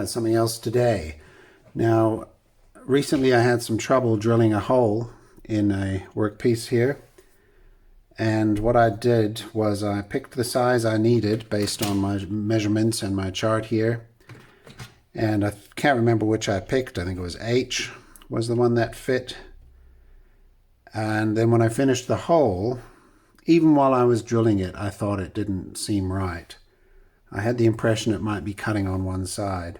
Something else today. Now, recently I had some trouble drilling a hole in a workpiece here. And what I did was I picked the size I needed based on my measurements and my chart here. And I can't remember which I picked. I think it was H was the one that fit. And then when I finished the hole, even while I was drilling it, I thought it didn't seem right. I had the impression it might be cutting on one side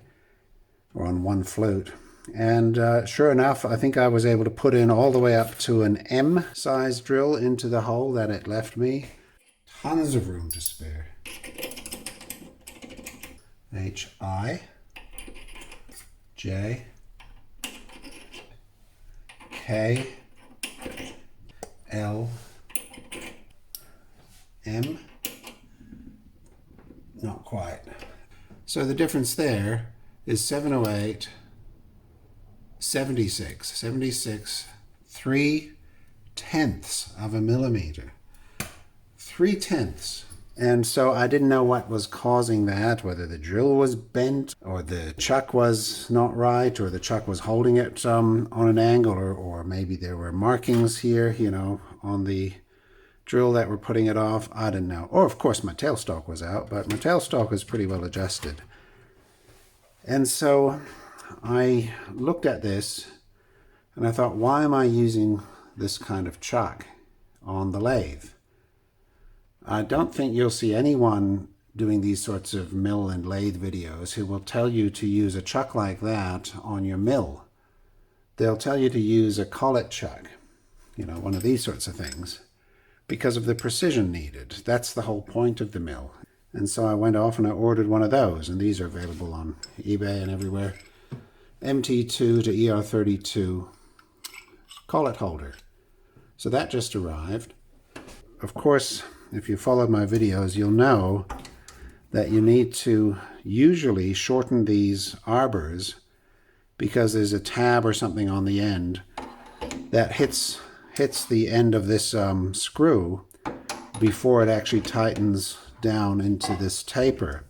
or on one flute. And sure enough, I think I was able to put in all the way up to an M size drill into the hole that it left me. Tons of room to spare. H, I, J, K, L, M. Not quite. So the difference there is 708, 76, 3/10 of a millimeter. 3/10. And so I didn't know what was causing that, whether the drill was bent or the chuck was not right or the chuck was holding it on an angle, or maybe there were markings here, you know, on the drill that were putting it off. I didn't know. Or of course my tailstock was out, but my tailstock was pretty well adjusted. And so I looked at this and I thought, why am I using this kind of chuck on the lathe? I don't think you'll see anyone doing these sorts of mill and lathe videos who will tell you to use a chuck like that on your mill. They'll tell you to use a collet chuck, you know, one of these sorts of things, because of the precision needed. That's the whole point of the mill. And so I went off and I ordered one of those, and these are available on eBay and everywhere. MT2 to ER32 collet holder. So that just arrived. Of course, if you followed my videos, you'll know that you need to usually shorten these arbors because there's a tab or something on the end that hits the end of this screw before it actually tightens down into this taper.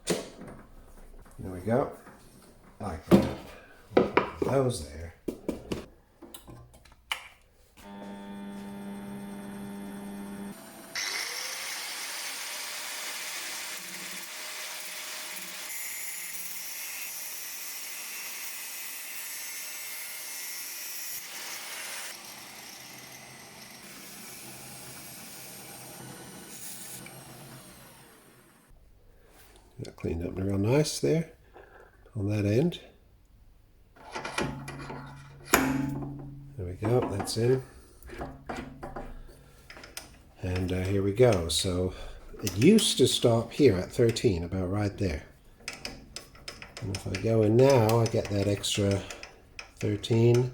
There we go. Like that. Those there. That cleaned up real nice there on that end. There we go, that's in. And here we go. So it used to stop here at 13, about right there. And if I go in now, I get that extra 13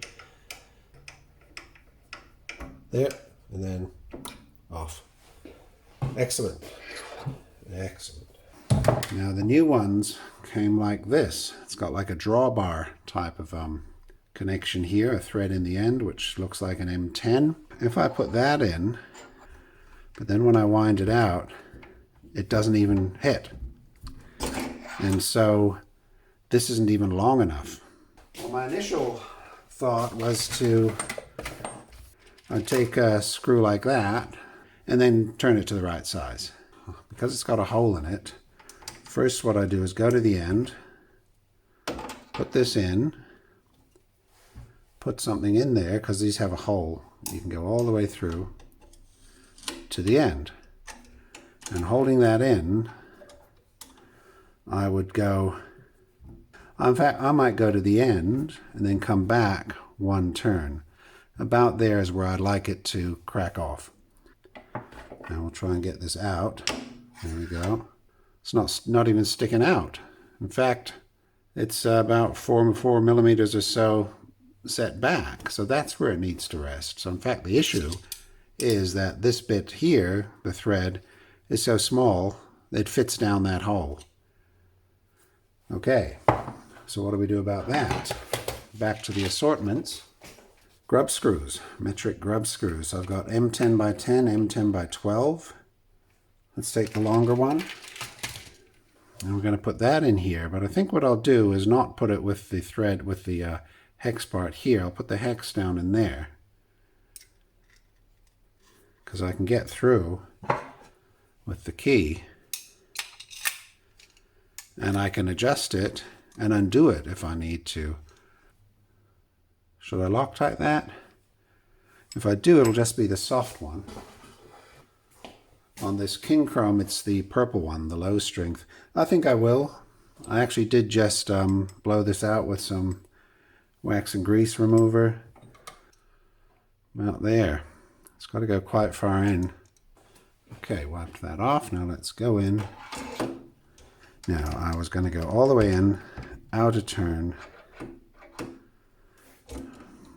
there, and then off. Excellent. Excellent. Now the new ones came like this. It's got like a drawbar type of connection here, a thread in the end, which looks like an M10. If I put that in, but then when I wind it out, it doesn't even hit. And so this isn't even long enough. Well, my initial thought was to take a screw like that and then turn it to the right size. Because it's got a hole in it, first what I do is go to the end, put this in, put something in there, because these have a hole. You can go all the way through to the end. And holding that in, I would go, in fact, I might go to the end and then come back one turn. About there is where I'd like it to crack off. Now we'll try and get this out. There we go. It's not even sticking out. In fact, it's about 4 millimeters or so set back. So that's where it needs to rest. So in fact, the issue is that this bit here, the thread, is so small that it fits down that hole. Okay, so what do we do about that? Back to the assortments. Grub screws, metric grub screws. So I've got M10 by 10, M10 by 12. Let's take the longer one. And we're going to put that in here, but I think what I'll do is not put it with the thread, with the hex part here. I'll put the hex down in there, because I can get through with the key, and I can adjust it and undo it if I need to. Should I Loctite that? If I do, it'll just be the soft one. On this King Chrome, it's the purple one, the low strength. I think I will. I actually did just blow this out with some wax and grease remover. About there. It's got to go quite far in. Okay, wiped that off. Now let's go in. Now I was going to go all the way in, out a turn.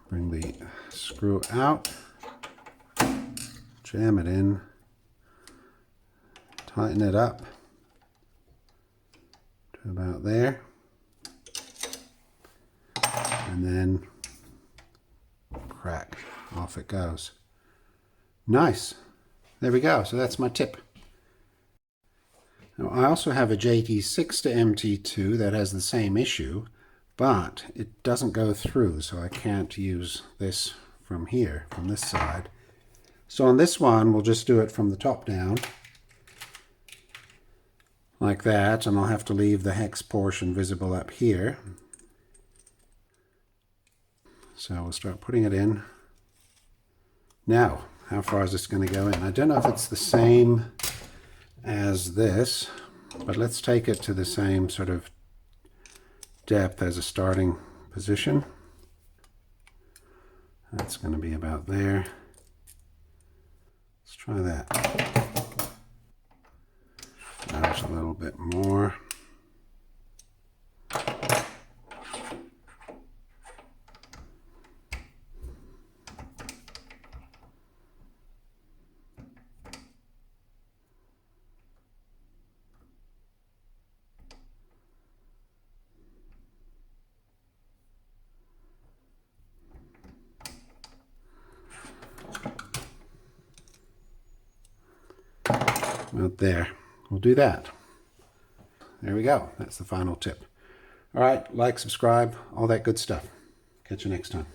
Bring the screw out. Jam it in. Tighten it up to about there. And then crack. Off it goes. Nice. There we go. So that's my tip. Now, I also have a JT6 to MT2 that has the same issue, but it doesn't go through, so I can't use this from here, from this side. So on this one, we'll just do it from the top down, like that, and I'll have to leave the hex portion visible up here. So we'll start putting it in. Now, how far is this going to go in? I don't know if it's the same as this, but let's take it to the same sort of depth as a starting position. That's going to be about there. Let's try that. There's a little bit more. Out there. We'll do that. There we go. That's the final tip. All right, like, subscribe, all that good stuff. Catch you next time.